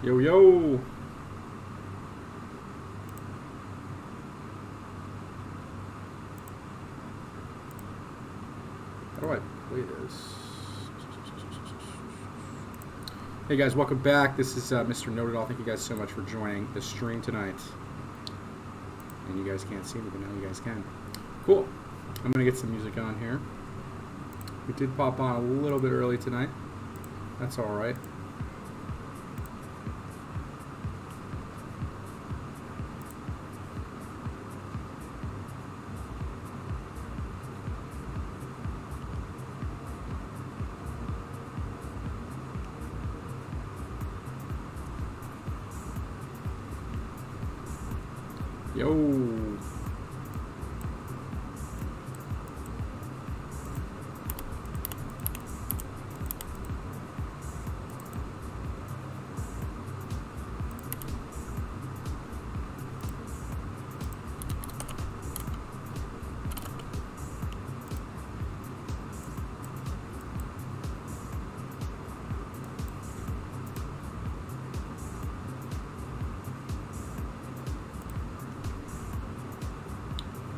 Yo, yo. How do I play this? Hey guys, welcome back. This is Mr.Node. Thank you guys so much for joining the stream tonight. And you guys can't see me, but now you guys can. Cool. I'm going to get some music on here. We did pop on a little bit early tonight. That's alright. Yo.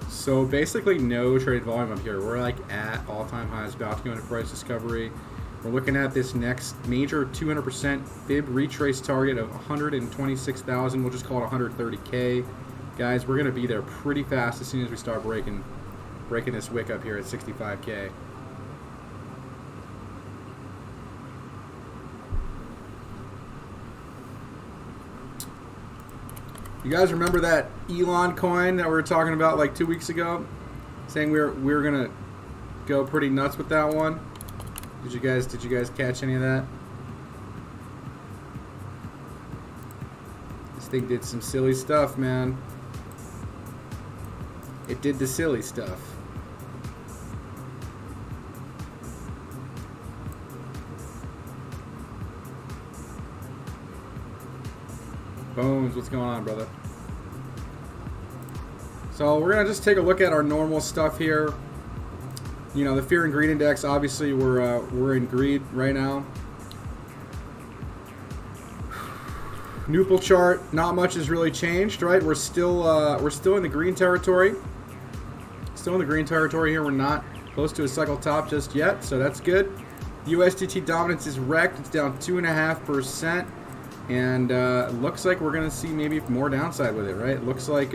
So basically no trade volume up here. We're like at all-time highs, about to go into price discovery. We're looking at this next major 200% fib retrace target of 126,000. We'll just call it 130K. Guys, we're gonna be there pretty fast as soon as we start breaking this wick up here at 65K. You guys remember that Elon coin that we were talking about like 2 weeks ago? Saying we were gonna go pretty nuts with that one. Did you guys catch any of that? This thing did some silly stuff, man. It did the silly stuff. Bones, what's going on, brother? So we're gonna just take a look at our normal stuff here. You know, the fear and greed index. Obviously, we're in greed right now. Nupal chart. Not much has really changed, right? We're still in the green territory. Still in the green territory here. We're not close to a cycle top just yet, so that's good. USDT dominance is wrecked. It's down 2.5%. And it looks like we're gonna see maybe more downside with it, right? It looks like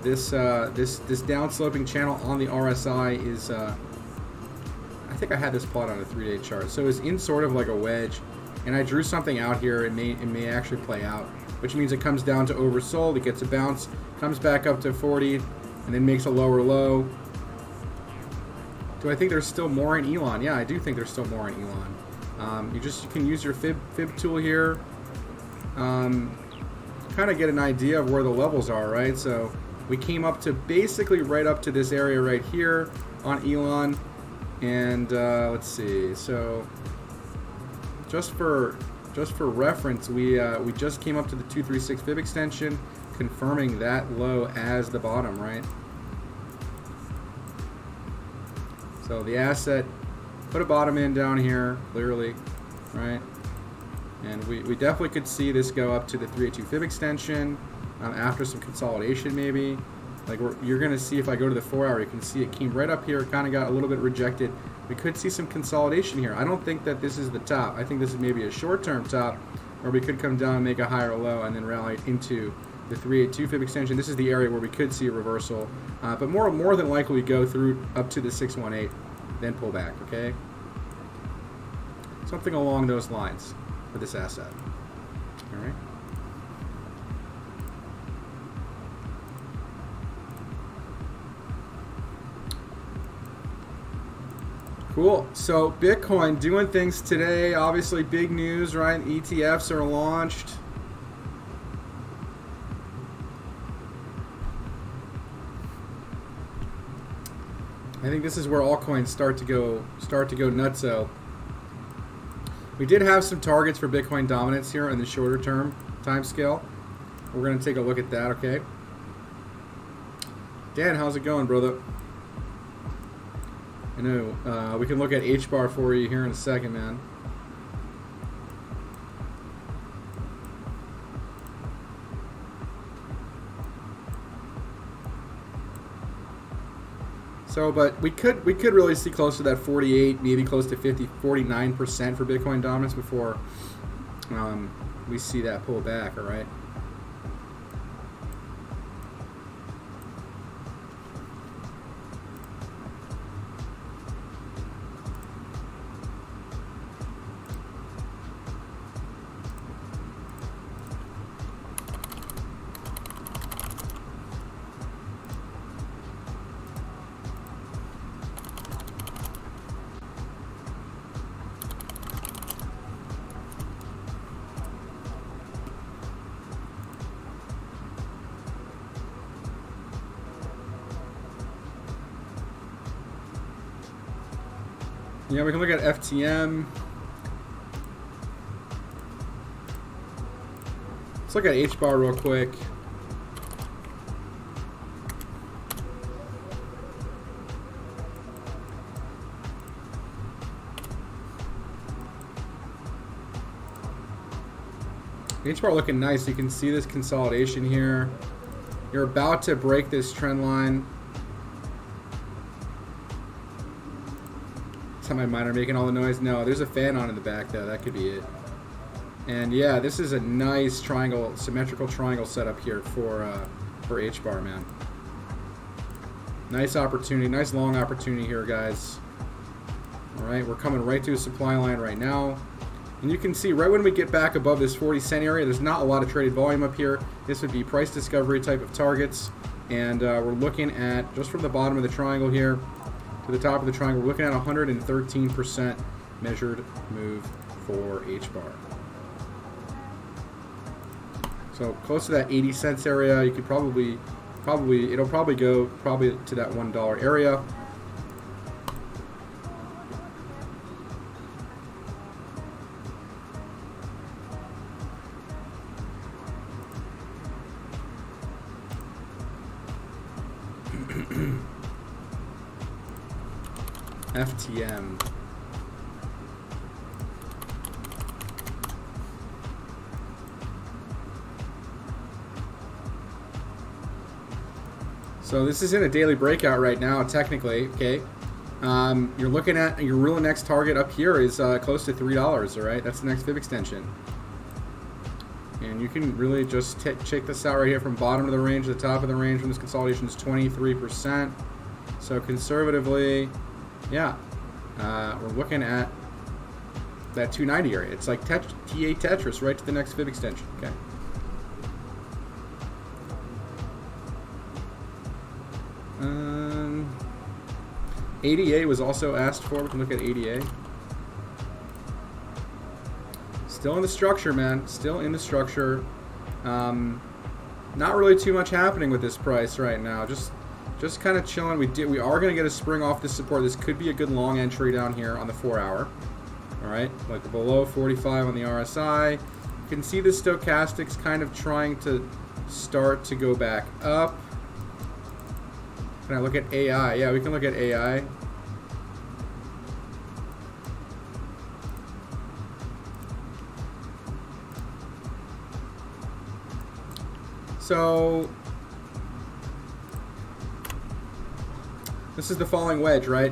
this downsloping channel on the RSI is. I think I had this plot on a 3-day chart, so it's in sort of like a wedge, and I drew something out here. It may actually play out, which means it comes down to oversold. It gets a bounce, comes back up to 40, and then makes a lower low. Do I think there's still more in Elon? Yeah, I do think there's still more in Elon. You can use your fib tool here. Kind of get an idea of where the levels are, right? So we came up to basically right up to this area right here on Elon, and let's see. So just for reference, we just came up to the 236 fib extension, confirming that low as the bottom, right? So the asset put a bottom in down here, clearly, right? And we definitely could see this go up to the 382 fib extension after some consolidation, maybe. Like you're going to see, if I go to the 4 hour, you can see it came right up here, kind of got a little bit rejected. We could see some consolidation here. I don't think that this is the top. I think this is maybe a short-term top, or we could come down and make a higher low and then rally into the 382 fib extension. This is the area where we could see a reversal, but more than likely we go through up to the 618, then pull back, okay? Something along those lines for this asset. All right. Cool. So Bitcoin doing things today. Obviously big news, right? ETFs are launched. I think this is where altcoins start to go nutso. We did have some targets for Bitcoin dominance here in the shorter term time scale. We're going to take a look at that, okay? Dan, how's it going, brother? I know. We can look at H-bar for you here in a second, man. So, but we could really see close to that 48, maybe close to 49% for Bitcoin dominance before we see that pull back. All right. Yeah, we can look at FTM. Let's look at H-bar real quick. H-bar looking nice. You can see this consolidation here. You're about to break this trend line. My miner making all the noise. No, there's a fan on in the back though. That could be it. And yeah, this is a nice triangle, symmetrical triangle setup here for H-bar, man. Nice opportunity, nice long opportunity here, guys. All right, we're coming right to a supply line right now, and you can see right when we get back above this 40 cent area, there's not a lot of traded volume up here. This would be price discovery type of targets, and we're looking at just from the bottom of the triangle here to the top of the triangle, we're looking at 113% measured move for H-bar. So close to that 80 cents area, you could probably it'll probably go to that $1 area. FTM. So this is in a daily breakout right now, technically, okay? You're looking at your real next target up here is close to $3, all right? That's the next fib extension. And you can really just check this out right here from bottom of the range to the top of the range when this consolidation is 23%. So conservatively, yeah, we're looking at that 290 area. It's like TA Tetris right to the next fib extension, okay? ADA was also asked for. We can look at ADA. Still in the structure, man. Still in the structure. Not really too much happening with this price right now. Just kind of chilling. We are going to get a spring off this support. This could be a good long entry down here on the 4-hour. All right, like below 45 on the RSI. You can see the stochastics kind of trying to start to go back up. Can I look at AI? Yeah, we can look at AI. So this is the falling wedge, right?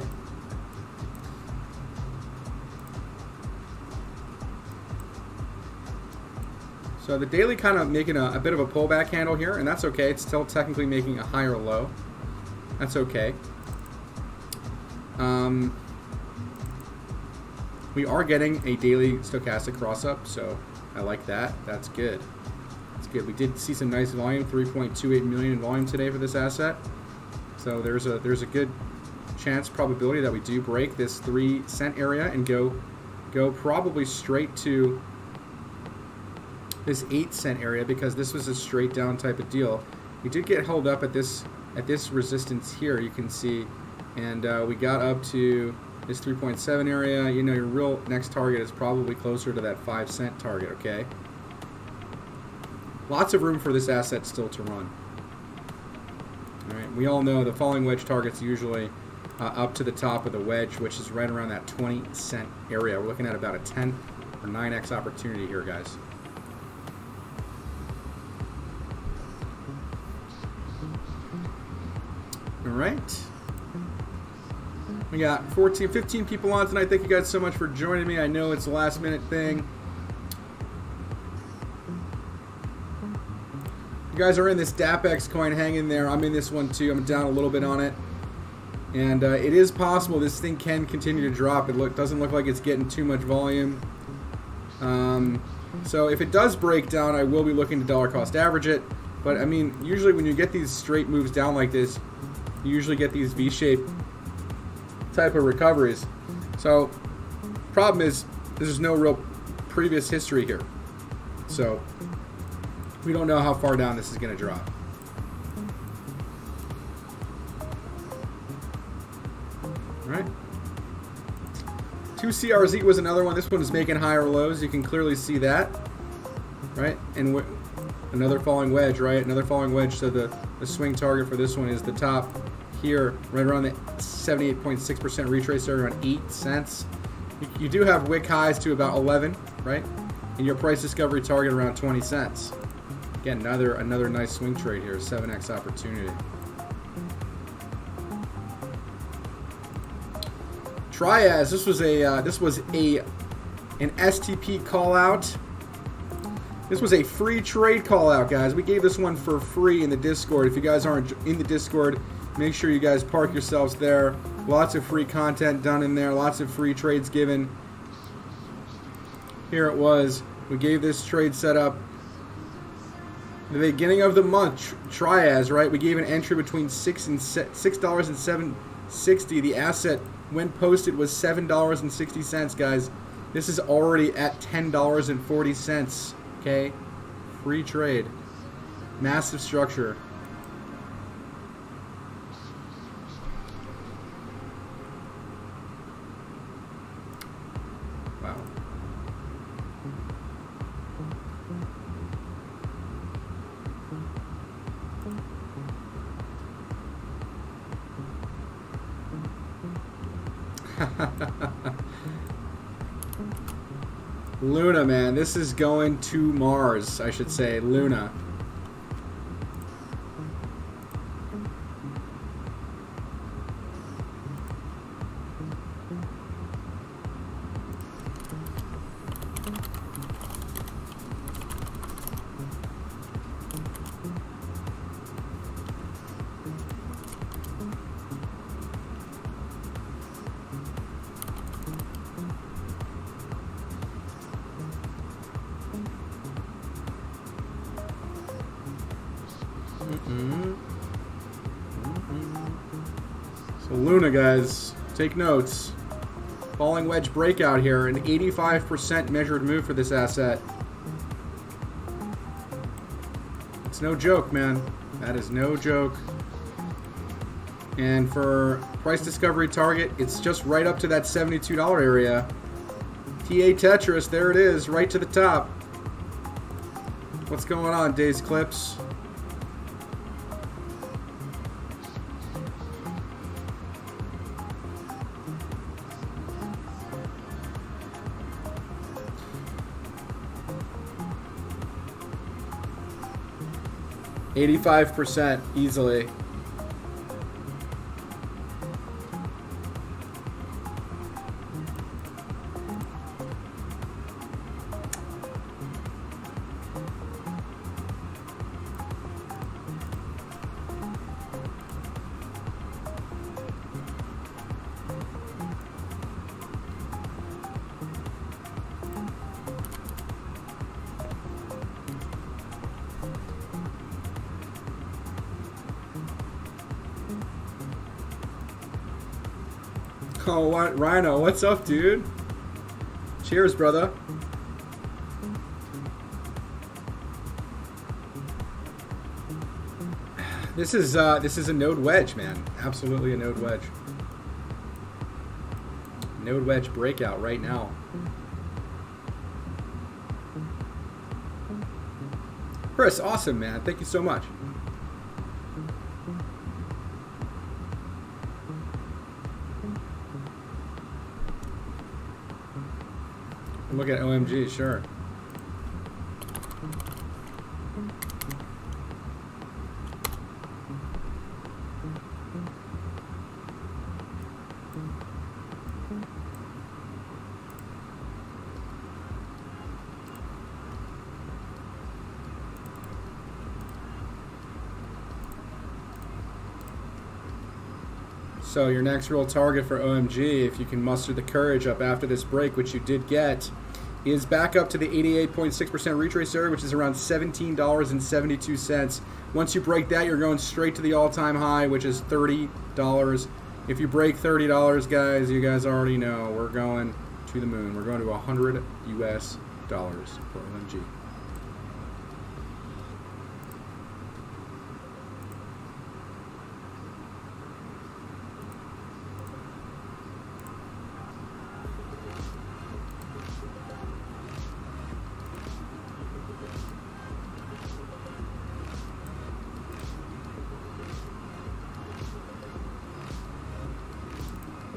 So the daily kind of making a bit of a pullback handle here, and that's okay. It's still technically making a higher low. That's okay. We are getting a daily stochastic cross up, so I like that. That's good. That's good. We did see some nice volume, 3.28 million in volume today for this asset. So there's a good chance, probability that we do break this 3 cent area and go probably straight to this 8 cent area, because this was a straight down type of deal. We did get held up at this resistance here, you can see, and we got up to this 3.7 area. You know, your real next target is probably closer to that 5 cent target, okay? Lots of room for this asset still to run. All right, we all know the falling wedge target's usually up to the top of the wedge, which is right around that 20 cent area. We're looking at about a 10 or 9x opportunity here, guys. All right. We got 14, 15 people on tonight. Thank you guys so much for joining me. I know it's a last minute thing. You guys are in this DAPX coin, hang in there. I'm in this one too. I'm down a little bit on it. And it is possible this thing can continue to drop. It doesn't look like it's getting too much volume. So if it does break down, I will be looking to dollar cost average it. But I mean, usually when you get these straight moves down like this, you usually get these V-shaped type of recoveries. So problem is there's no real previous history here. So we don't know how far down this is going to drop. All right. 2CRZ was another one. This one is making higher lows. You can clearly see that, right? And another falling wedge, right? Another falling wedge. So the swing target for this one is the top here, right around the 78.6% retrace area, around 8 cents. You do have wick highs to about 11, right? And your price discovery target around 20 cents. Again, another nice swing trade here, 7x opportunity. Triaz, this was an STP call out. This was a free trade call out, guys. We gave this one for free in the Discord. If you guys aren't in the Discord, make sure you guys park yourselves there. Lots of free content done in there. Lots of free trades given. Here it was. We gave this trade setup. The beginning of the month, Triaz, right? We gave an entry between $6 and $7.60. The asset, when posted, was $7.60, guys. This is already at $10.40. Okay, free trade, massive structure. Wow. Luna, man, this is going to Mars, I should say. Luna. So Luna, guys, take notes. Falling wedge breakout here, an 85% measured move for this asset. It's no joke, man. That is no joke. And for price discovery target, it's just right up to that $72 area. TA Tetris, there it is, right to the top. What's going on, Days Clips? $85% easily. Oh, what? Rhino, what's up, dude? Cheers, brother. This is a node wedge, man. Absolutely a node wedge. Node wedge breakout right now. Chris, awesome, man. Thank you so much. Look at OMG, sure. So your next real target for OMG, if you can muster the courage up after this break, which you did get, is back up to the 88.6% retrace area, which is around $17.72. Once you break that, you're going straight to the all-time high, which is $30. If you break $30, guys, you guys already know we're going to the moon. We're going to 100 US dollars for OMG.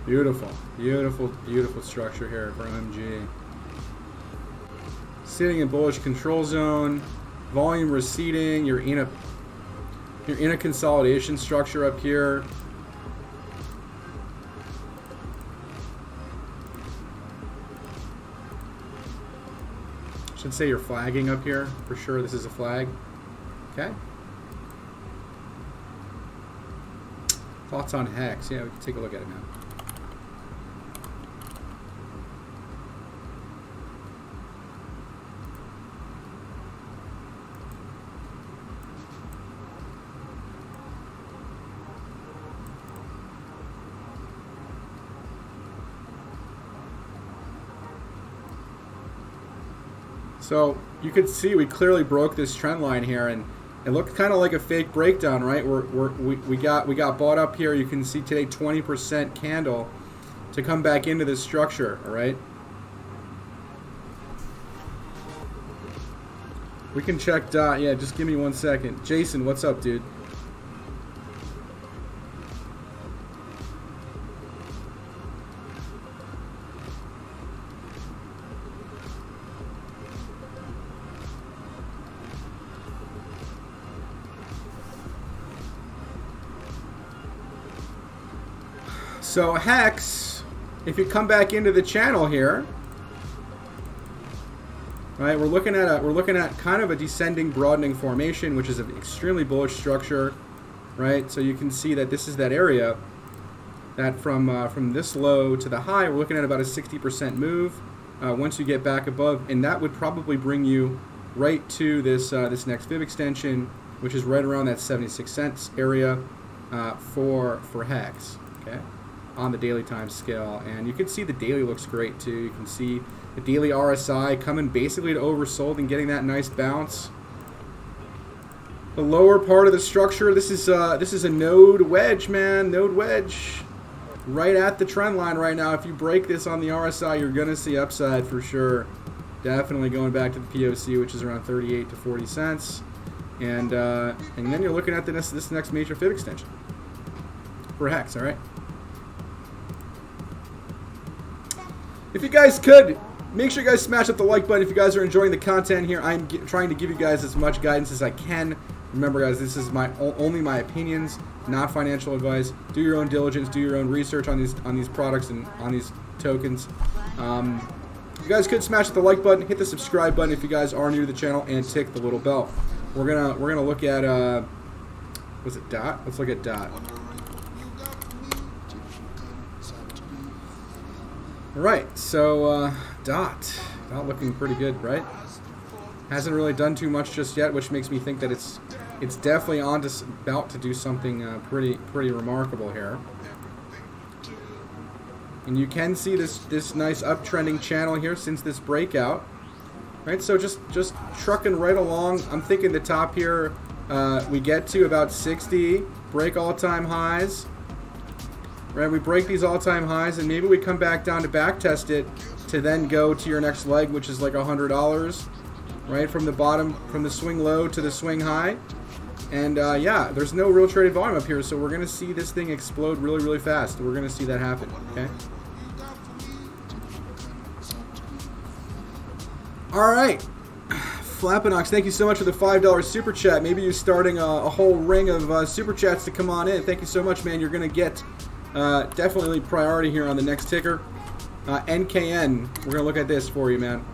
Beautiful, beautiful, beautiful structure here for OMG. Sitting in bullish control zone, volume receding. You're in a consolidation structure up here. Should say you're flagging up here for sure. This is a flag. Okay. Thoughts on Hex? Yeah, we can take a look at it now. So you can see we clearly broke this trend line here, and it looked kind of like a fake breakdown, right? We got bought up here. You can see today 20% candle to come back into this structure, all right? We can check dot. Yeah, just give me 1 second. Jason, what's up, dude? So Hex, if you come back into the channel here, right, we're looking at kind of a descending broadening formation, which is an extremely bullish structure, right? So you can see that this is that area that from this low to the high, we're looking at about a 60% move. Once you get back above, and that would probably bring you right to this this next fib extension, which is right around that 76 cents area for Hex. Okay. On the daily time scale, and you can see the daily looks great too. You can see the daily RSI coming basically to oversold and getting that nice bounce. The lower part of the structure, this is a node wedge, man, node wedge, right at the trend line right now. If you break this on the RSI, you're gonna see upside for sure. Definitely going back to the POC, which is around 38 to 40 cents, and then you're looking at this next major fib extension for Hex. All right. If you guys could, make sure you guys smash up the like button if you guys are enjoying the content here. I'm trying to give you guys as much guidance as I can. Remember, guys, this is only my opinions, not financial advice. Do your own diligence, do your own research on these products and on these tokens. If you guys could smash the like button, hit the subscribe button if you guys are new to the channel, and tick the little bell. We're gonna look at was it DOT? Let's look at DOT. Alright, so DOT looking pretty good, right? Hasn't really done too much just yet, which makes me think that it's definitely about to do something pretty remarkable here. And you can see this nice uptrending channel here since this breakout, right? So just trucking right along. I'm thinking the top here we get to about 60, break all-time highs. Right, we break these all-time highs, and maybe we come back down to back test it to then go to your next leg, which is like $100, right, from the bottom, from the swing low to the swing high. And yeah, there's no real traded volume up here, so we're going to see this thing explode really fast. We're going to see that happen, okay? All right. Flappinox, thank you so much for the $5 super chat. Maybe you're starting a whole ring of super chats to come on in. Thank you so much, man. You're going to get definitely priority here on the next ticker. NKN, we're going to look at this for you, man.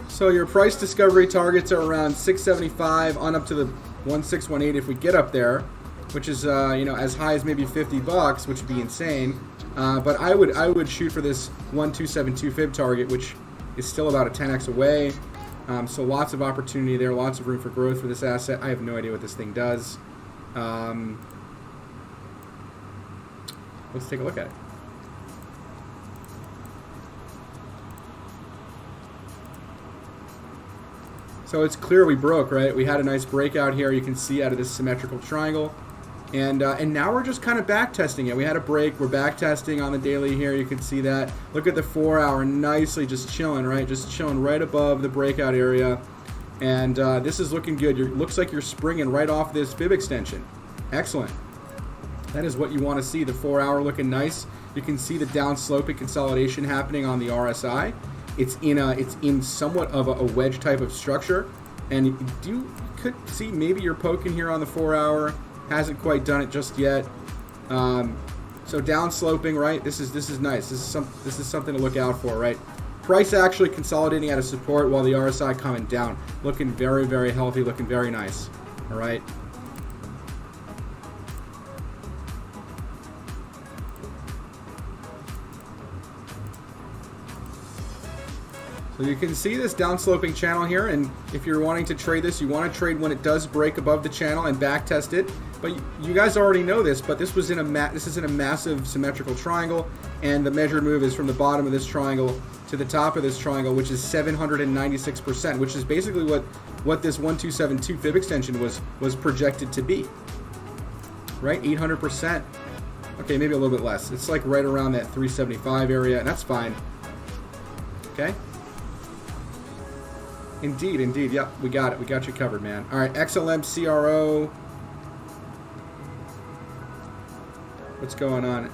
So your price discovery targets are around 675 on up to the 1618 if we get up there, which is you know, as high as maybe $50, which would be insane. But I would shoot for this 1272 fib target, which is still about a 10x away. So lots of opportunity there, lots of room for growth for this asset. I have no idea what this thing does. Let's take a look at it. So it's clear we broke, right? We had a nice breakout here. You can see out of this symmetrical triangle. And now we're just kind of back testing it. We had a break. We're back testing on the daily here. You can see that. Look at the 4 hour, nicely just chilling, right? Just chilling right above the breakout area. And this is looking good. Looks like you're springing right off this fib extension. Excellent. That is what you want to see. The 4 hour looking nice. You can see the down sloping consolidation happening on the RSI. It's in somewhat of a wedge type of structure, and you could see maybe you're poking here on the 4 hour. Hasn't quite done it just yet. So down sloping, right? This is nice. This is something to look out for, right? Price actually consolidating at a support while the RSI coming down, looking very, very healthy, looking very nice. All right. So you can see this downsloping channel here, and if you're wanting to trade this, you want to trade when it does break above the channel and back test it. But you guys already know this, but this is in a massive symmetrical triangle, and the measured move is from the bottom of this triangle to the top of this triangle, which is 796%, which is basically what this 1272 fib extension was projected to be. Right, 800%. Okay, maybe a little bit less. It's like right around that 375 area, and that's fine. Okay. Indeed, indeed. Yep, we got it. We got you covered, man. All right, XLM CRO. What's going on?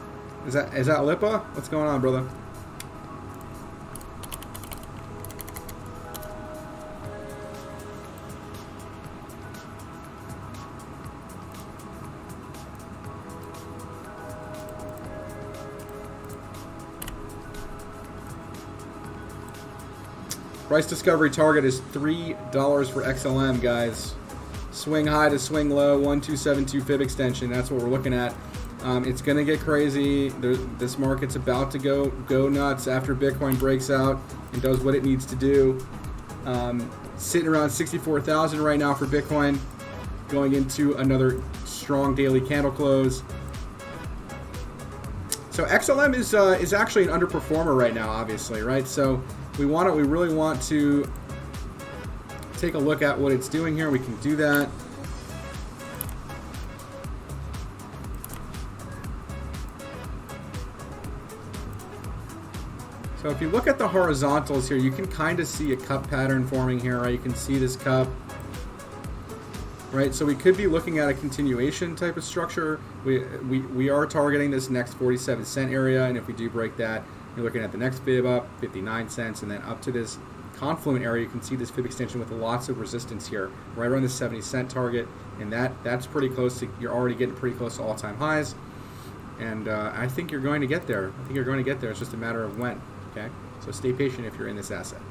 Is that Lipa? What's going on, brother? Price discovery target is $3 for XLM, guys. Swing high to swing low, 1272 fib extension. That's what we're looking at. It's going to get crazy. This market's about to go nuts after Bitcoin breaks out and does what it needs to do. Sitting around 64,000 right now for Bitcoin, going into another strong daily candle close. So XLM is actually an underperformer right now, obviously, right? So we really want to take a look at what it's doing here. We can do that. So if you look at the horizontals here, you can kind of see a cup pattern forming here, right? You can see this cup, right? So we could be looking at a continuation type of structure. We are targeting this next 47 cent area, and if we do break that, you're looking at the next fib up, 59 cents, and then up to this confluent area. You can see this fib extension with lots of resistance here, right around the 70 cent target, and that's pretty close to, you're already getting pretty close to all-time highs, and I think you're going to get there. I think you're going to get there. It's just a matter of when, okay? So stay patient if you're in this asset.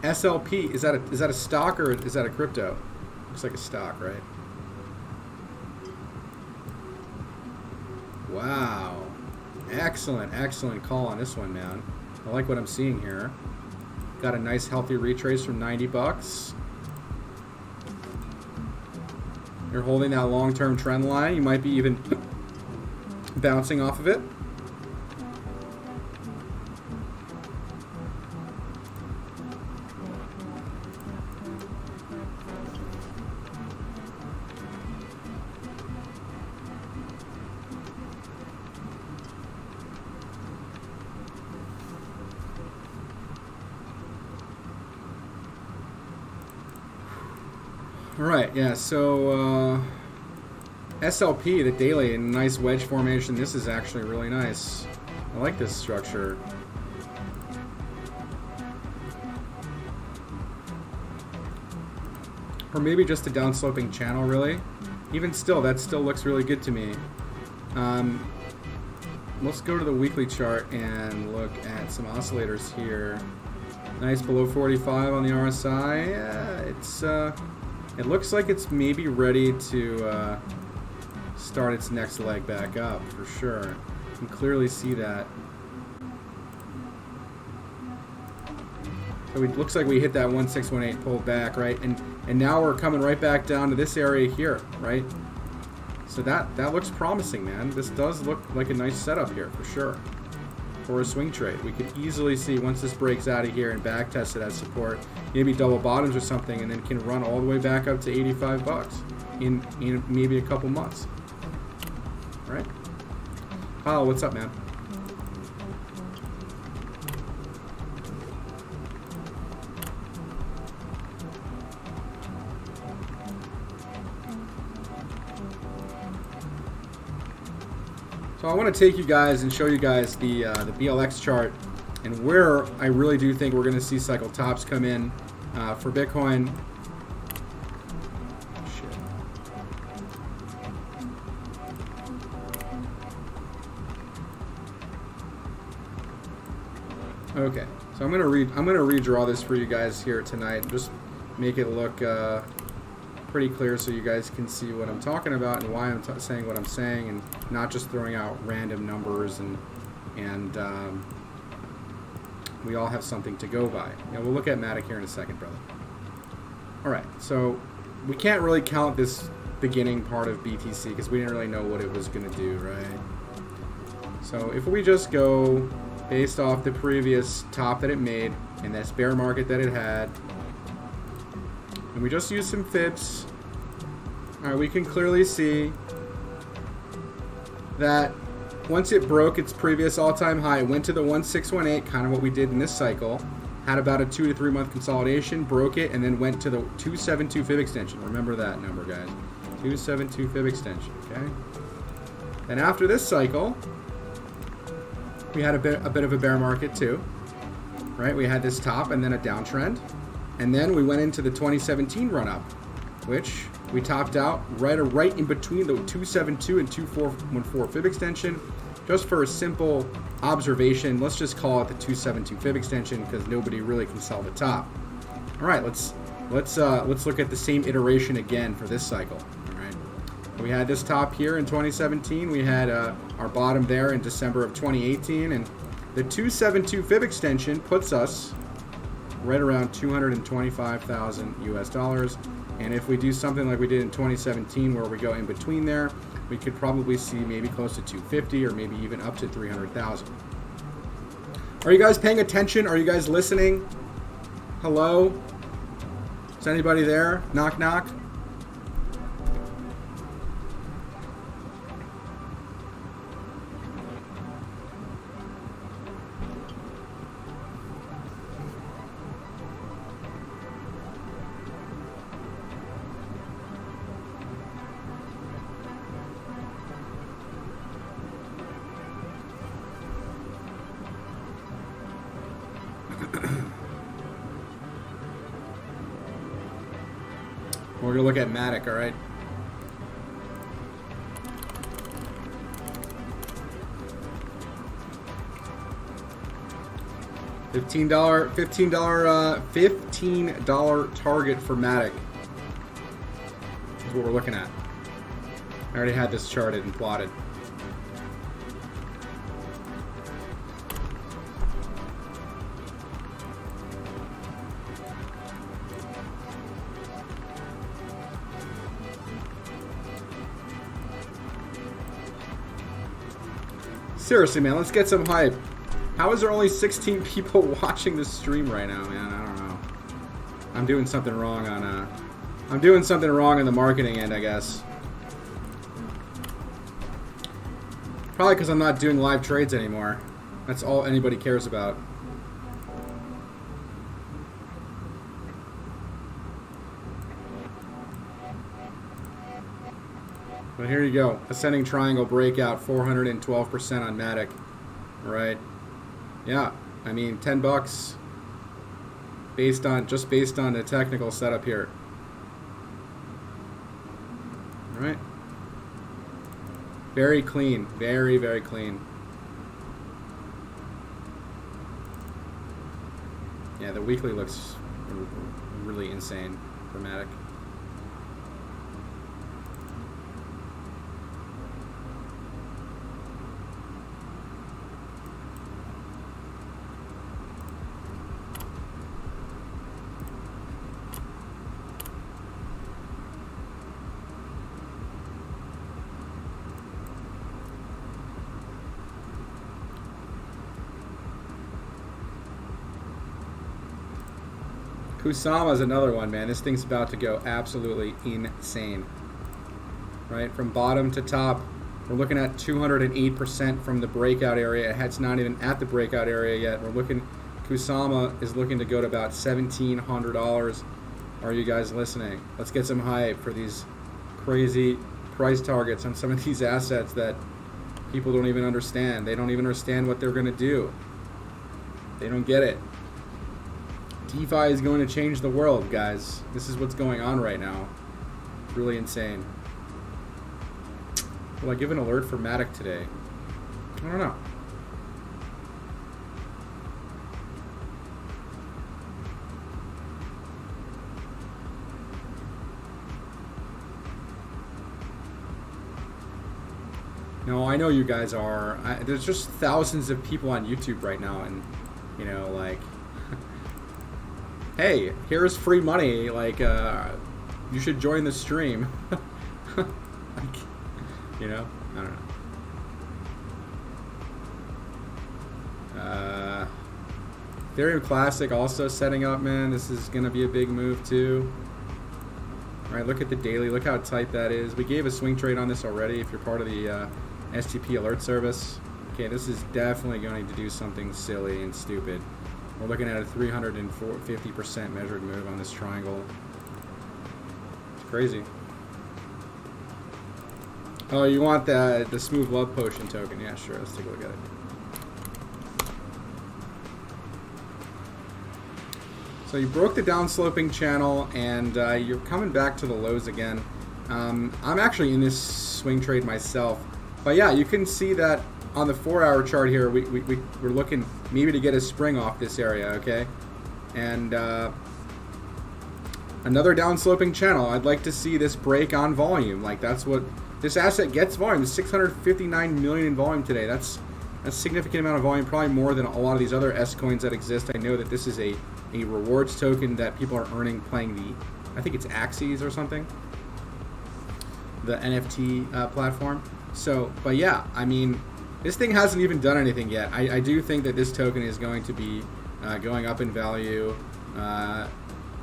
SLP, is that a stock or is that a crypto? Looks like a stock, right? Wow. Excellent call on this one, man. I like what I'm seeing here. Got a nice healthy retrace from 90 bucks. You're holding that long-term trend line. You might be even bouncing off of it. All right, yeah, so SLP, the daily, nice wedge formation. This is actually really nice. I like this structure. Or maybe just a downsloping channel, really. Even still, that still looks really good to me. Let's go to the weekly chart and look at some oscillators here. Nice below 45 on the RSI. Yeah, it looks like it's maybe ready to start its next leg back up, for sure. You can clearly see that. So it looks like we hit that 1618, pulled back, right? And now we're coming right back down to this area here, right? So that looks promising, man. This does look like a nice setup here, for sure. For a swing trade. We could easily see once this breaks out of here and back tests it as support, maybe double bottoms or something, and then can run all the way back up to 85 bucks in maybe a couple months. All right? Kyle, what's up, man? So I want to take you guys and show you guys the BLX chart and where I really do think we're going to see cycle tops come in for Bitcoin. Shit. Okay, so I'm gonna redraw this for you guys here tonight and just make it look pretty clear so you guys can see what I'm talking about and why I'm saying what I'm saying, and not just throwing out random numbers, and we all have something to go by. Now we'll look at Matic here in a second, brother. All right, so we can't really count this beginning part of BTC because we didn't really know what it was going to do, right? So if we just go based off the previous top that it made and this bear market that it had, and we just use some fibs, all right, we can clearly see that once it broke its previous all-time high, it went to the 1618, kind of what we did in this cycle, had about a 2 to 3 month consolidation, broke it, and then went to the 272 fib extension. Remember that number, guys. 272 fib extension, okay? And after this cycle, we had a bit of a bear market too, right? We had this top and then a downtrend. And then we went into the 2017 run-up, which we topped out right in between the 272 and 2414 fib extension. Just for a simple observation, let's just call it the 272 fib extension because nobody really can sell the top. All right, let's look at the same iteration again for this cycle. All right, we had this top here in 2017. We had our bottom there in December of 2018, and the 272 fib extension puts us right around 225,000 US dollars. And if we do something like we did in 2017 where we go in between there, we could probably see maybe close to 250 or maybe even up to 300,000. Are you guys paying attention? Are you guys listening? Hello? Is anybody there? Knock, knock. We're going to look at Matic, all right? $15 target for Matic is what we're looking at. I already had this charted and plotted. Seriously, man, let's get some hype. How is there only 16 people watching this stream right now, man? I don't know. I'm doing something wrong on the marketing end, I guess. Probably because I'm not doing live trades anymore. That's all anybody cares about. But here you go. Ascending triangle breakout, 412% on Matic. All right. Yeah. I mean, $10 based on the technical setup here. All right. Very clean. Very, very clean. Yeah, the weekly looks really insane for Matic. Kusama is another one, man. This thing's about to go absolutely insane. Right? From bottom to top, we're looking at 208% from the breakout area. It's not even at the breakout area yet. We're looking, Kusama is looking to go to about $1,700. Are you guys listening? Let's get some hype for these crazy price targets on some of these assets that people don't even understand. They don't even understand what they're going to do. They don't get it. DeFi is going to change the world, guys. This is what's going on right now. It's really insane. Will I give an alert for Matic today? I don't know. No, I know you guys are. There's just thousands of people on YouTube right now, and, you know, like... hey, here's free money, like, you should join the stream. Like, you know, I don't know. Ethereum Classic also setting up, man. This is going to be a big move, too. All right, look at the daily. Look how tight that is. We gave a swing trade on this already if you're part of the STP alert service. Okay, this is definitely going to do something silly and stupid. We're looking at a 350% measured move on this triangle. It's crazy. Oh, you want the Smooth Love Potion token? Yeah, sure. Let's take a look at it. So you broke the downsloping channel, and you're coming back to the lows again. I'm actually in this swing trade myself. But yeah, you can see that on the 4-hour chart here, we're looking maybe to get a spring off this area, okay? And another downsloping channel. I'd like to see this break on volume. Like, that's what this asset gets volume. It's 659 million in volume today. That's a significant amount of volume, probably more than a lot of these other S coins that exist. I know that this is a rewards token that people are earning playing the, I think it's Axes or something, the NFT platform. So, but yeah, I mean, this thing hasn't even done anything yet. I do think that this token is going to be going up in value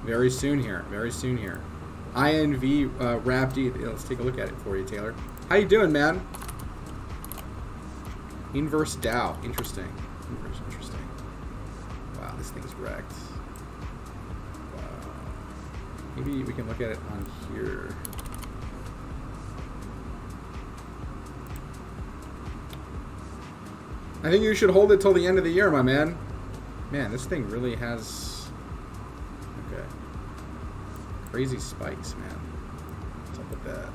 very soon here. Very soon here. INV WrapD. Let's take a look at it for you, Taylor. How you doing, man? Inverse DAO. Interesting. Interesting. Wow, this thing's wrecked. Wow. Maybe we can look at it on here. I think you should hold it till the end of the year, my man. Man, this thing really has... Okay. Crazy spikes, man. What's up with that?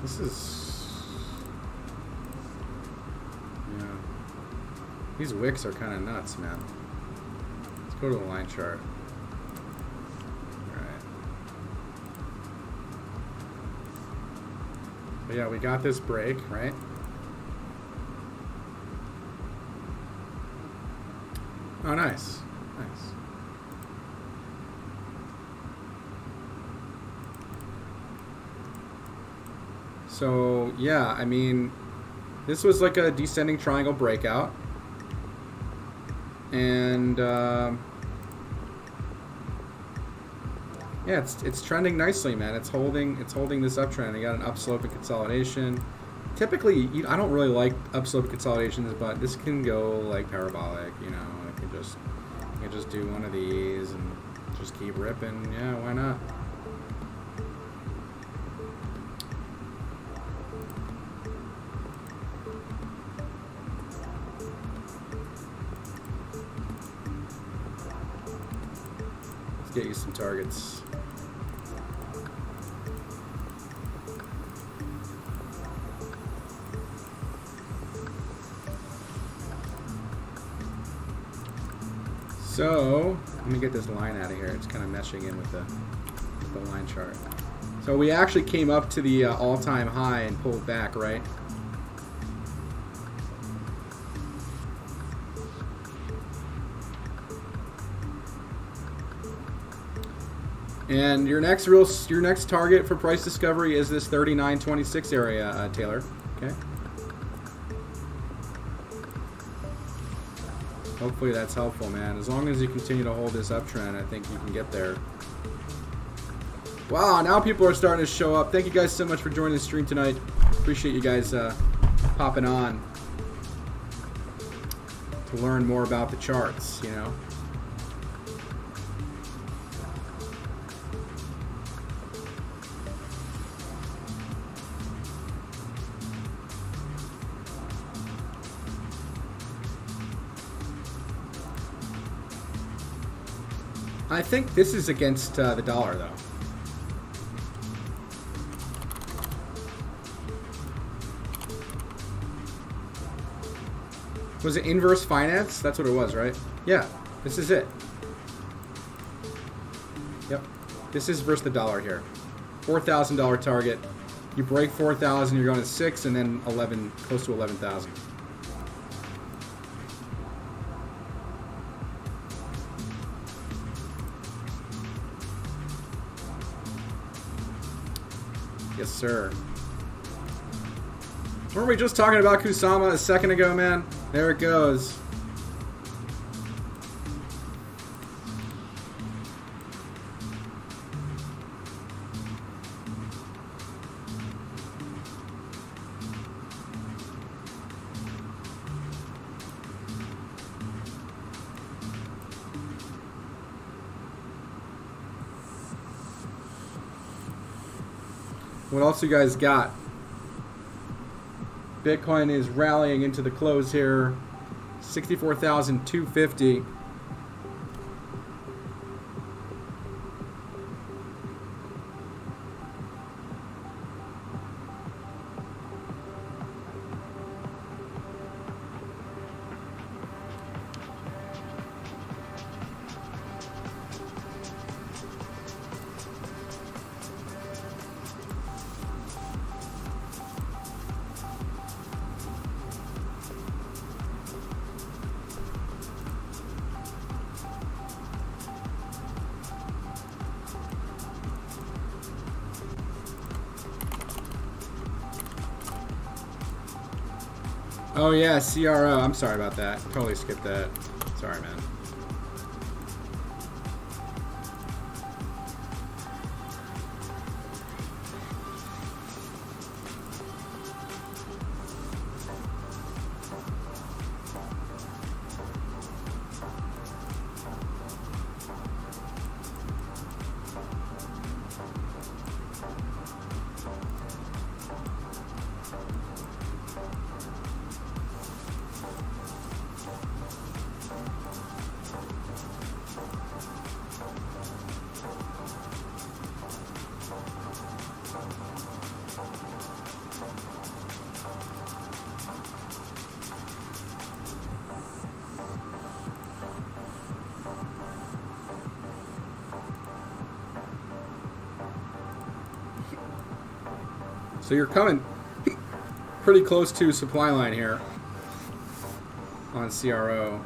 This is... Yeah. These wicks are kind of nuts, man. Let's go to the line chart. But yeah, we got this break, right? Oh, nice. Nice. So, yeah, I mean, this was like a descending triangle breakout. And, yeah, it's trending nicely, man. It's holding this uptrend. You got an upslope and consolidation. Typically, I don't really like upslope consolidations, but this can go like parabolic. You know, you can just do one of these, and Just keep ripping. Yeah, why not? Let's get you some targets. So, let me get this line out of here. It's kind of meshing in with the line chart. So we actually came up to the all-time high and pulled back, right? And your next target for price discovery is this 39.26 area, Taylor. Okay. Hopefully that's helpful, man. As long as you continue to hold this uptrend, I think you can get there. Wow, now people are starting to show up. Thank you guys so much for joining the stream tonight. Appreciate you guys popping on to learn more about the charts, you know. I think this is against the dollar, though. Was it inverse finance? That's what it was, right? Yeah, this is it. Yep, this is versus the dollar here. $4,000 target. You break 4,000, you're going to 6, and then 11, close to 11,000. Yes, sir. Weren't we just talking about Kusama a second ago, man? There it goes. What else you guys got? Bitcoin is rallying into the close here. 64,250. Oh yeah, CRO. I'm sorry about that. Totally skipped that. Sorry, man. So you're coming pretty close to supply line here on CRO.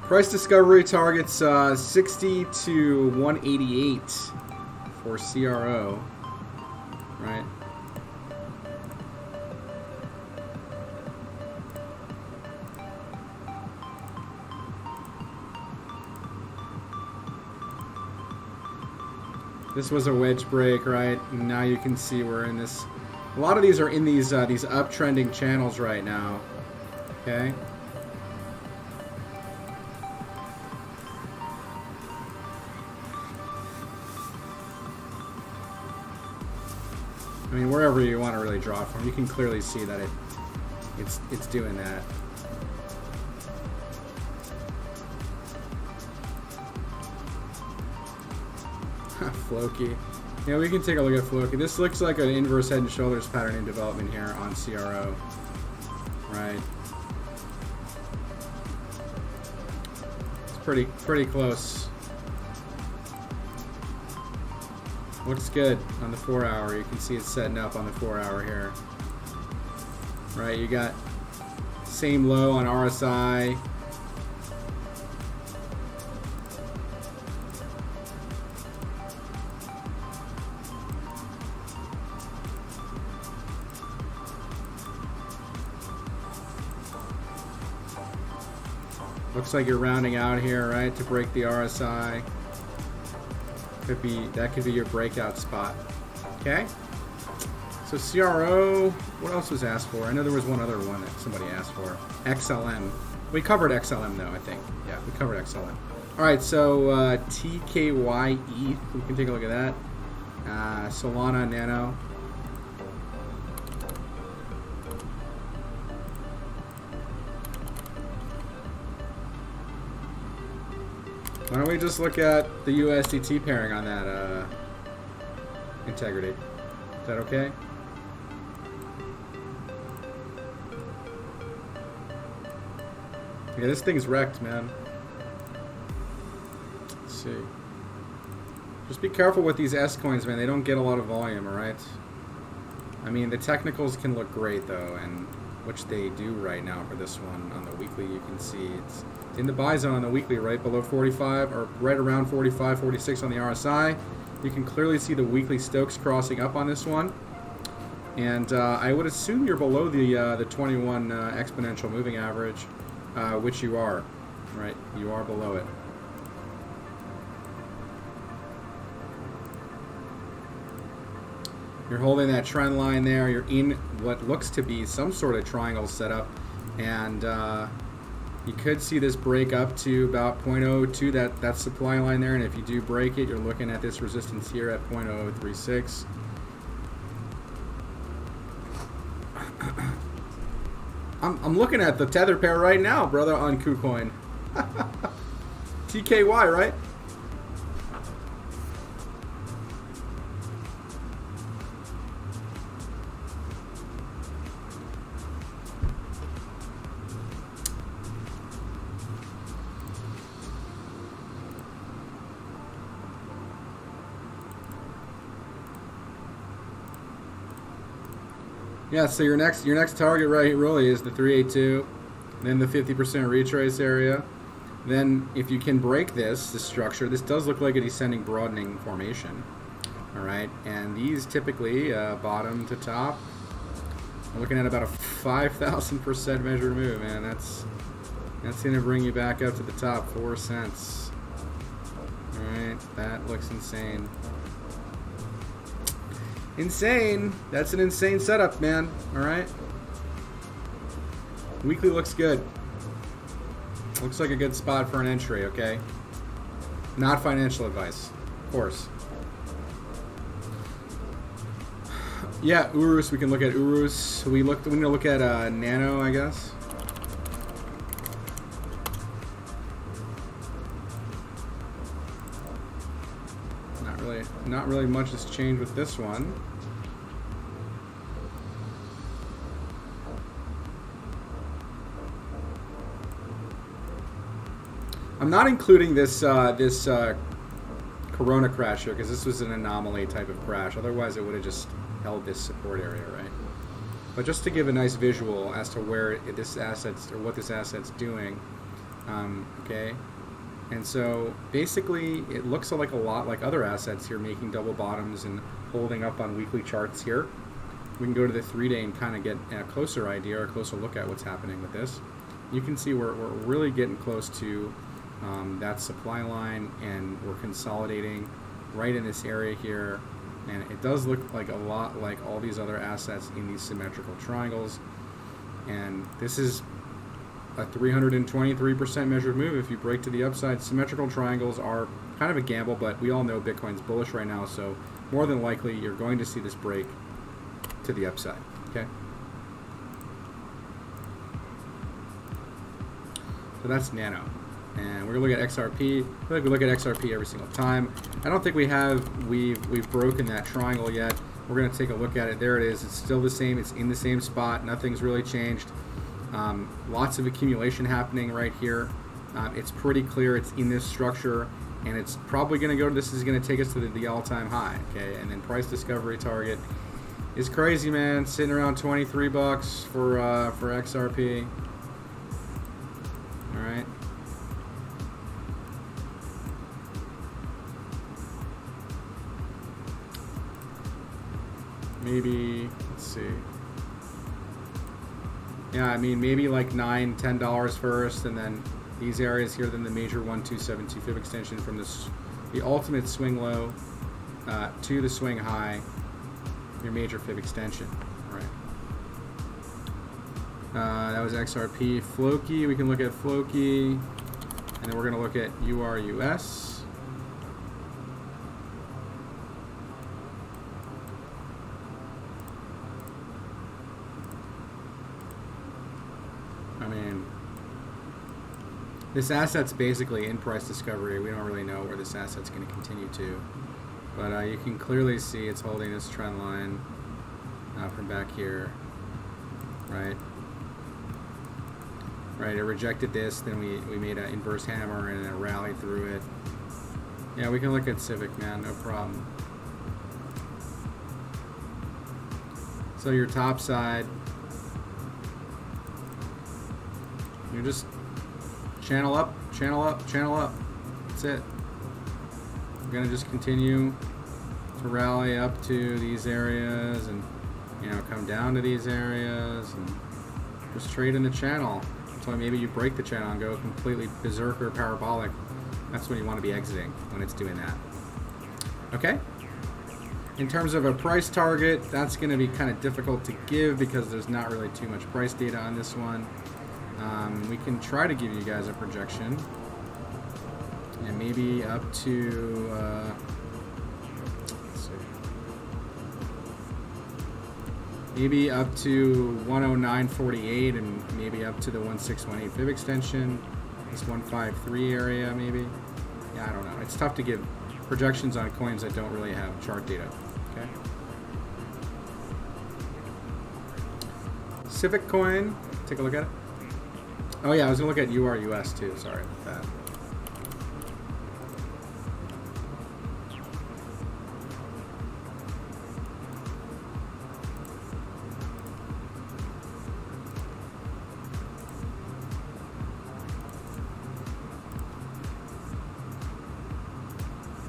Price discovery targets 60 to 188 for CRO, right? This was a wedge break, right? And now you can see we're in this. A lot of these are in these uptrending channels right now. Okay. I mean, wherever you want to really draw from, you can clearly see that it's doing that. Floki. Yeah, we can take a look at Floki. This looks like an inverse head and shoulders pattern in development here on CRO. Right. It's pretty close. Looks good on the 4 hour. You can see it's setting up on the 4 hour here. Right, you got same low on RSI. Looks like you're rounding out here, right, to break the RSI. That could be your breakout spot. Okay. So CRO, what else was asked for? I know there was one other one that somebody asked for. XLM. We covered XLM though, I think. Yeah, we covered XLM. All right, so TKYE. We can take a look at that. Solana Nano. Why don't we just look at the USDT pairing on that integrity? Is that okay? Yeah, this thing's wrecked, man. Let's see. Just be careful with these S coins, man. They don't get a lot of volume, alright? I mean, the technicals can look great, though, and which they do right now for this one. On the weekly, you can see it's in the buy zone on the weekly, right below 45, or right around 45, 46 on the RSI. You can clearly see the weekly Stokes crossing up on this one. And I would assume you're below the 21 exponential moving average, which you are, right? You are below it. You're holding that trend line there. You're in what looks to be some sort of triangle setup, and you could see this break up to about 0.02, that supply line there, and if you do break it, you're looking at this resistance here at 0.036. I'm looking at the tether pair right now, brother, on KuCoin. TKY, right? Yeah, so your next target right really is the 382, then the 50% retrace area. Then if you can break this structure, this does look like a descending broadening formation. All right, and these typically bottom to top. I'm looking at about a 5,000% measured move, man. That's gonna bring you back up to the top 4 cents. All right, that looks insane. Insane. That's an insane setup, man. All right. Weekly looks good. Looks like a good spot for an entry, okay? Not financial advice, of course. Yeah, Urus. We can look at Urus. We're gonna look at Nano, I guess. Not really much has changed with this one. I'm not including this Corona crash here because this was an anomaly type of crash. Otherwise, it would have just held this support area, right? But just to give a nice visual as to where this asset's or what this asset's doing, okay. And so basically, it looks like a lot like other assets here, making double bottoms and holding up on weekly charts here. We can go to the 3-day and kind of get a closer idea or a closer look at what's happening with this. You can see we're really getting close to that supply line, and we're consolidating right in this area here. And it does look like a lot like all these other assets in these symmetrical triangles. And this is a 323% measured move if you break to the upside. Symmetrical triangles are kind of a gamble, but we all know Bitcoin's bullish right now, so more than likely you're going to see this break to the upside, okay? So that's Nano. And we're gonna look at XRP. I feel like we look at XRP every single time. I don't think we've broken that triangle yet. We're gonna take a look at it. There it is. It's still the same. It's in the same spot. Nothing's really changed. Lots of accumulation happening right here. It's pretty clear it's in this structure, and it's probably gonna go. This is gonna take us to the all-time high. Okay, and then price discovery target is crazy, man. Sitting around 23 bucks for XRP. All right. Maybe, let's see. Yeah, I mean, maybe like $9, $10 first, and then these areas here, then the major 1272 fib extension from the ultimate swing low to the swing high, your major fib extension. All right. That was XRP. Floki, we can look at Floki, and then we're going to look at URUS. I mean, this asset's basically in price discovery. We don't really know where this asset's going to continue to. But you can clearly see it's holding this trend line from back here. Right? Right, it rejected this, then we made an inverse hammer and a rally through it. Yeah, we can look at Civic, man, no problem. So your top side, you just channel up, channel up, channel up. That's it. We're gonna just continue to rally up to these areas and, you know, come down to these areas and just trade in the channel. So maybe you break the channel and go completely berserker parabolic. That's when you want to be exiting, when it's doing that. Okay? In terms of a price target, that's going to be kind of difficult to give because there's not really too much price data on this one. We can try to give you guys a projection. And maybe up to, let's see. Maybe up to 109.48 and maybe up to the 1618 fib extension. This 153 area maybe. Yeah, I don't know. It's tough to give projections on coins that don't really have chart data. Okay. Civic coin. Take a look at it. Oh yeah, I was gonna look at URUS too. Sorry about that.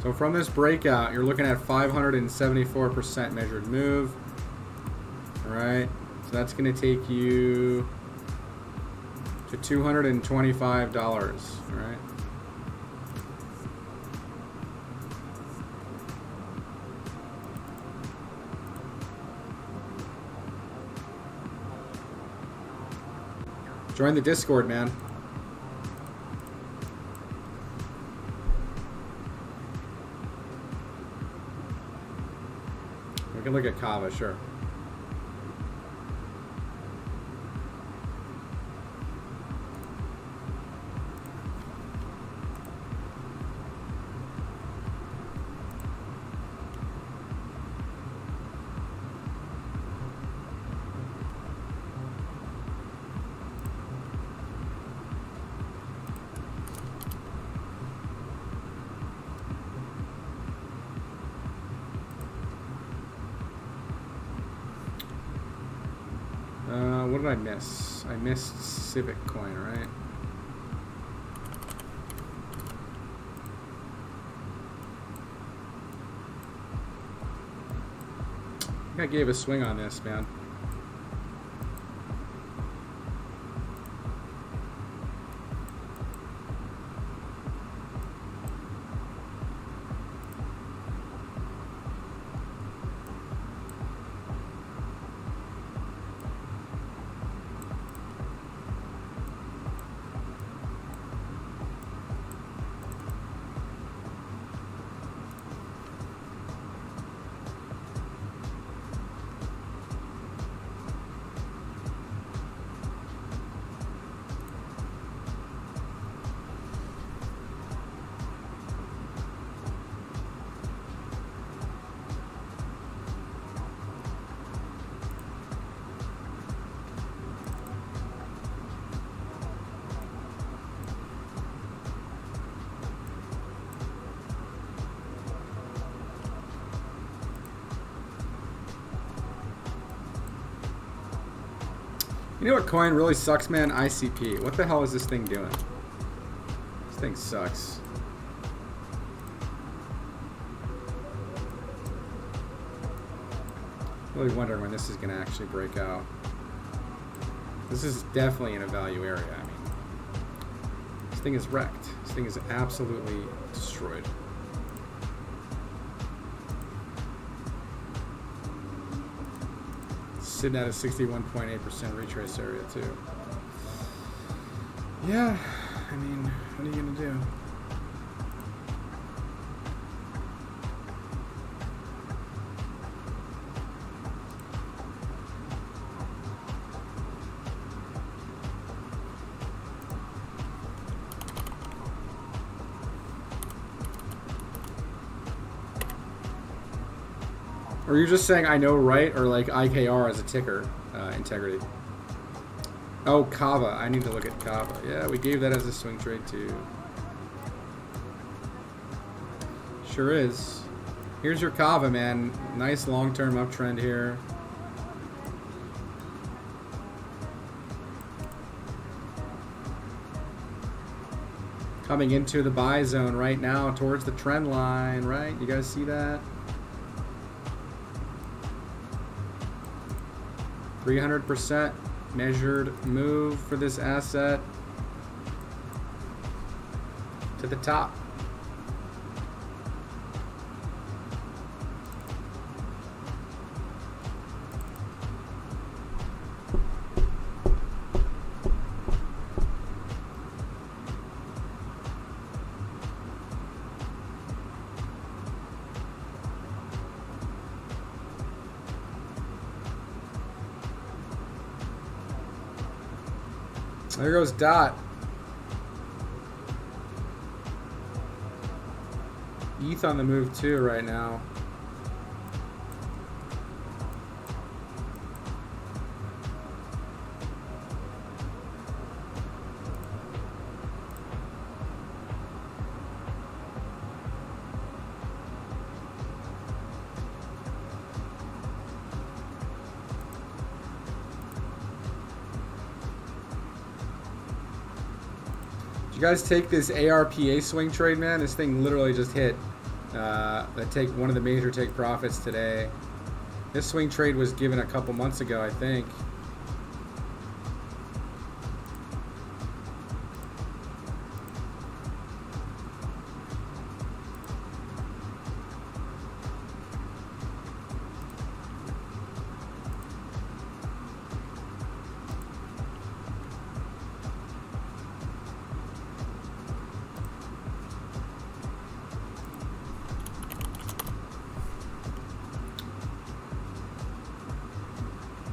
So from this breakout, you're looking at 574% measured move. All right, so that's going to take you to $225. All right. Join the Discord, man. We can look at Kava, sure. What did I miss? I missed Civic coin, right? I think I gave a swing on this, man. You know what coin really sucks, man? ICP. What the hell is this thing doing? This thing sucks. Really wondering when this is going to actually break out. This is definitely in a value area. I mean, this thing is wrecked. This thing is absolutely destroyed. Sitting at a 61.8% retrace area too. Yeah, I mean, what are you gonna do? Or you're just saying I know right, or like IKR as a ticker, integrity. Oh, Kava. I need to look at Kava. Yeah, we gave that as a swing trade too. Sure is. Here's your Kava, man. Nice long-term uptrend here. Coming into the buy zone right now towards the trend line, right? You guys see that? 300% measured move for this asset to the top. There goes Dot. ETH on the move too right now. You guys take this ARPA swing trade, man. This thing literally just hit. Take one of the major take profits today. This swing trade was given a couple months ago, I think.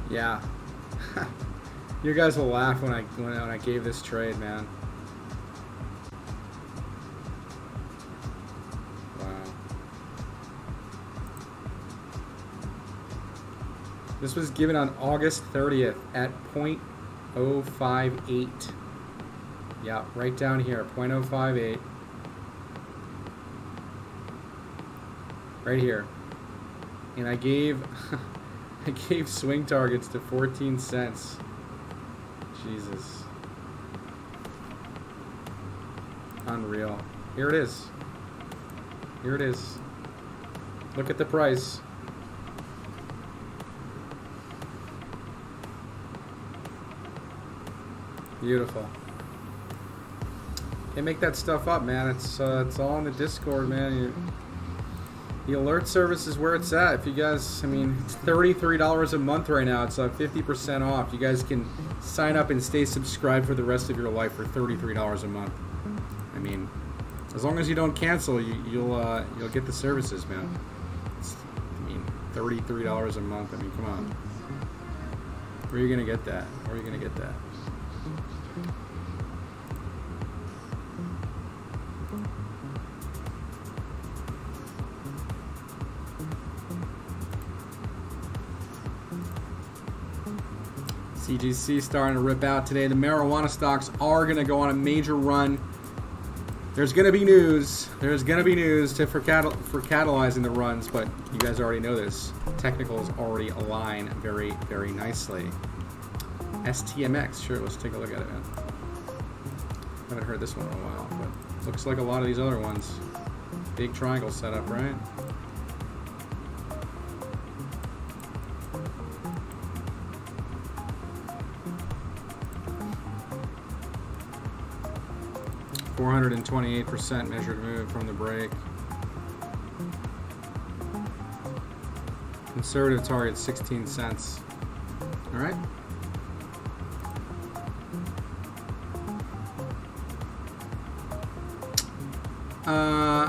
Yeah, you guys will laugh when I gave this trade, man. Wow. This was given on August 30th at 0.058. Yeah, right down here, 0.058. Right here. And I gave I gave swing targets to 14 cents. Jesus. Unreal. Here it is. Here it is. Look at the price. Beautiful. They make that stuff up, man. It's all in the Discord, man. The alert service is where it's at. If you guys, I mean, it's $33 a month right now. It's 50% off. You guys can sign up and stay subscribed for the rest of your life for $33 a month. I mean, as long as you don't cancel, you'll get the services, man. I mean, $33 a month. I mean, come on. Where are you gonna get that? Where are you gonna get that? CGC starting to rip out today. The marijuana stocks are going to go on a major run. There's going to be news. There's going to be news for catalyzing the runs, but you guys already know this. Technicals already align very, very nicely. STMX. Sure, let's take a look at it, man. Haven't heard this one in a while, but looks like a lot of these other ones. Big triangle setup, right? %428% measured move from the break. Conservative target 16 cents. All right.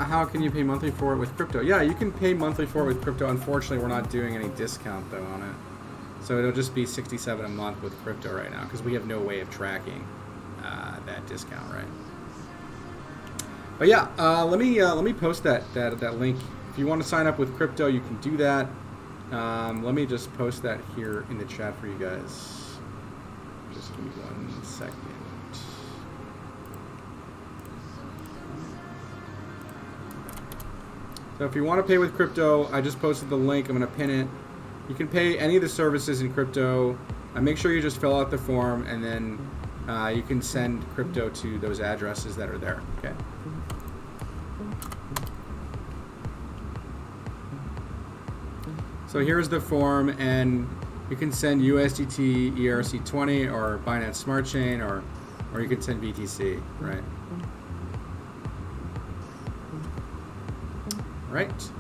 How can you pay monthly for it with crypto? Yeah, you can pay monthly for it with crypto. Unfortunately, we're not doing any discount though on it, so it'll just be $67 a month with crypto right now because we have no way of tracking that discount, right? But yeah, let me post that link. If you want to sign up with crypto, you can do that. Let me just post that here in the chat for you guys. Just give me 1 second. So if you want to pay with crypto, I just posted the link. I'm going to pin it. You can pay any of the services in crypto. Make sure you just fill out the form, and then you can send crypto to those addresses that are there. Okay. So here's the form, and you can send USDT, ERC20, or Binance Smart Chain, or you can send BTC, right? Right?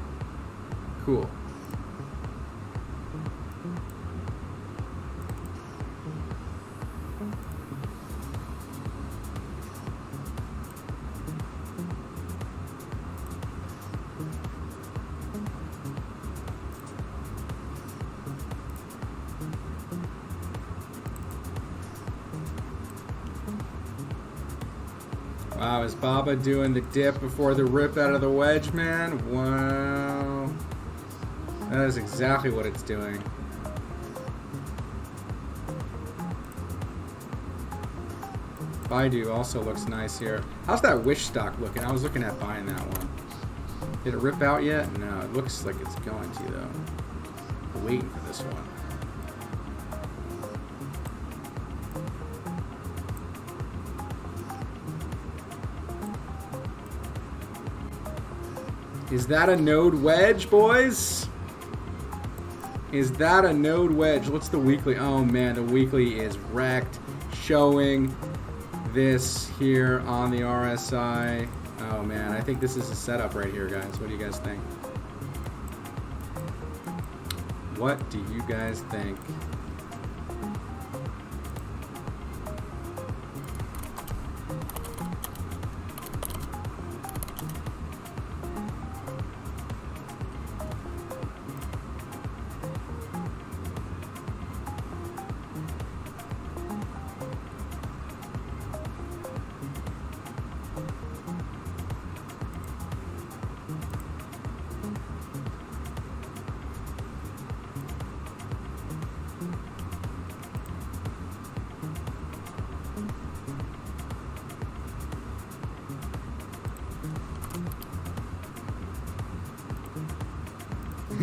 Cool. Wow, is Baba doing the dip before the rip out of the wedge, man? Wow. That is exactly what it's doing. Baidu also looks nice here. How's that Wish stock looking? I was looking at buying that one. Did it rip out yet? No, it looks like it's going to, though. I'm waiting for this one. Is that a node wedge, boys? Is that a node wedge? What's the weekly? Oh man, the weekly is wrecked. Showing this here on the RSI. Oh man, I think this is a setup right here, guys. What do you guys think? What do you guys think?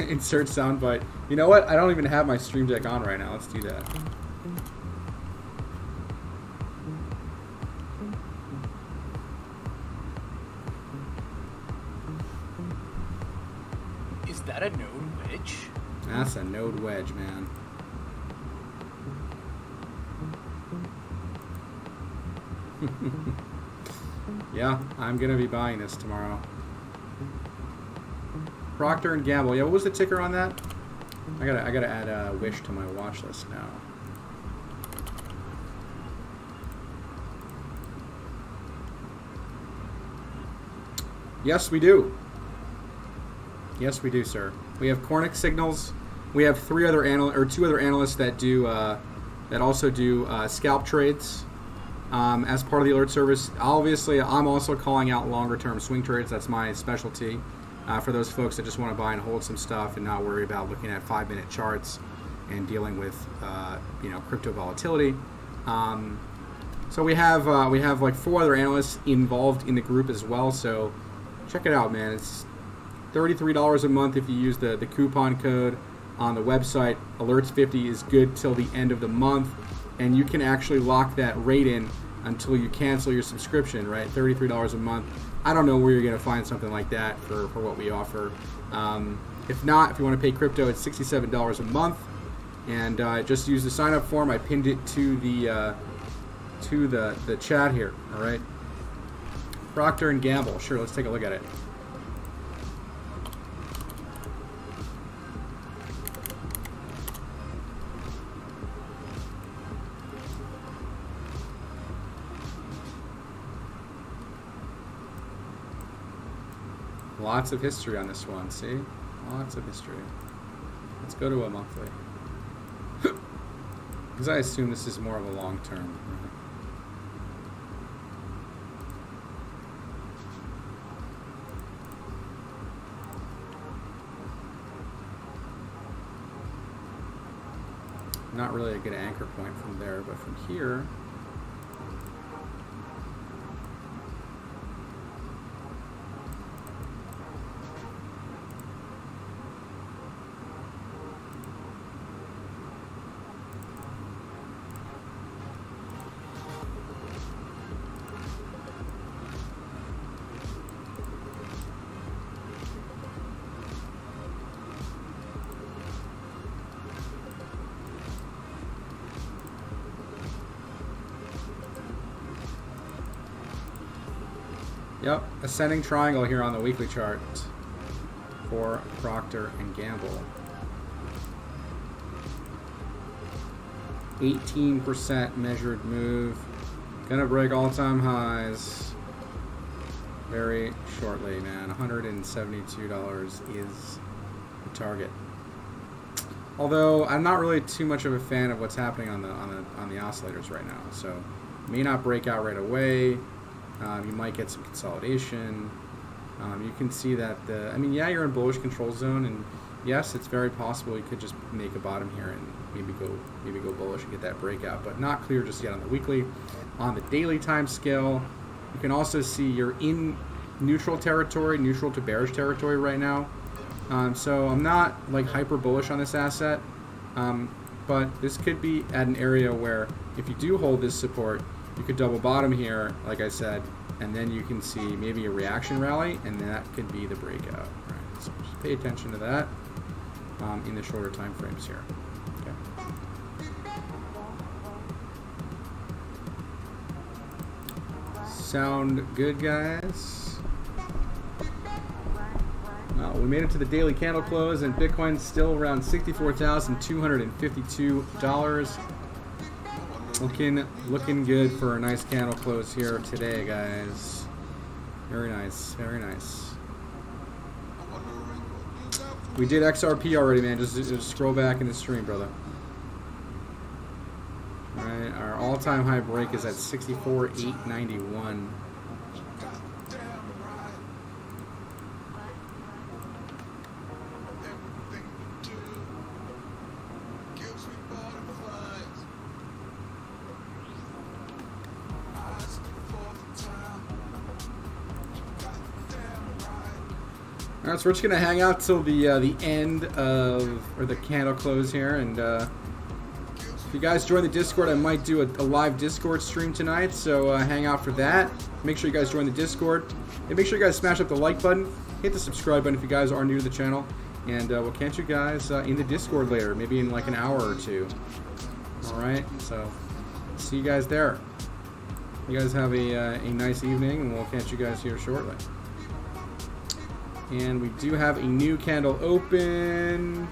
Insert soundbite. You know what? I don't even have my stream deck on right now. Let's do that. Is that a node wedge? That's a node wedge, man. Yeah, I'm gonna be buying this tomorrow. Procter & Gamble. Yeah, what was the ticker on that? I gotta add Wish to my watch list now. Yes, we do. Yes, we do, sir. We have Cornick Signals. We have two other analysts that do that also do scalp trades as part of the alert service. Obviously, I'm also calling out longer-term swing trades. That's my specialty. For those folks that just want to buy and hold some stuff and not worry about looking at 5-minute charts and dealing with crypto volatility. So we have like 4 other analysts involved in the group as well. So check it out, man. It's $33 a month if you use the coupon code on the website. Alerts 50 is good till the end of the month. and you can actually lock that rate in until you cancel your subscription, right? $33 a month. I don't know where you're going to find something like that for what we offer. If not, if you want to pay crypto, it's $67 a month. And just use the sign-up form. I pinned it to the chat here, all right? Procter & Gamble. Sure, let's take a look at it. Lots of history on this one, see? Lots of history. Let's go to a monthly. Because I assume this is more of a long term. Not really a good anchor point from there, but from here. Yep, ascending triangle here on the weekly chart for Procter & Gamble. 18% measured move. Gonna break all-time highs very shortly, man. $172 is the target. Although I'm not really too much of a fan of what's happening on the oscillators right now, so may not break out right away. You might get some consolidation. You can see that yeah, you're in bullish control zone, and yes, it's very possible you could just make a bottom here and maybe go bullish and get that breakout, but not clear just yet on the weekly. On the daily time scale, you can also see you're in neutral territory, neutral to bearish territory right now. So I'm not like hyper bullish on this asset, but this could be at an area where if you do hold this support, you could double bottom here, like I said, and then you can see maybe a reaction rally, and that could be the breakout. Right, so just pay attention to that in the shorter time frames here. Okay. Sound good, guys? We made it to the daily candle close, and Bitcoin's still around $64,252. Looking good for a nice candle close here today, guys. Very nice, very nice. We did XRP already, man. Just scroll back in the stream, brother. All right, our all-time high break is at 64,891. Alright, so we're just gonna hang out till the end of, or the candle close here, and if you guys join the Discord, I might do a live Discord stream tonight, so hang out for that. Make sure you guys join the Discord, and make sure you guys smash up the like button, hit the subscribe button if you guys are new to the channel, and we'll catch you guys in the Discord later, maybe in like an hour or two. Alright, so see you guys there. You guys have a nice evening, and we'll catch you guys here shortly. And we do have a new candle open.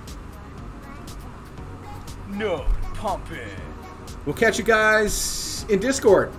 Node pumping. We'll catch you guys in Discord.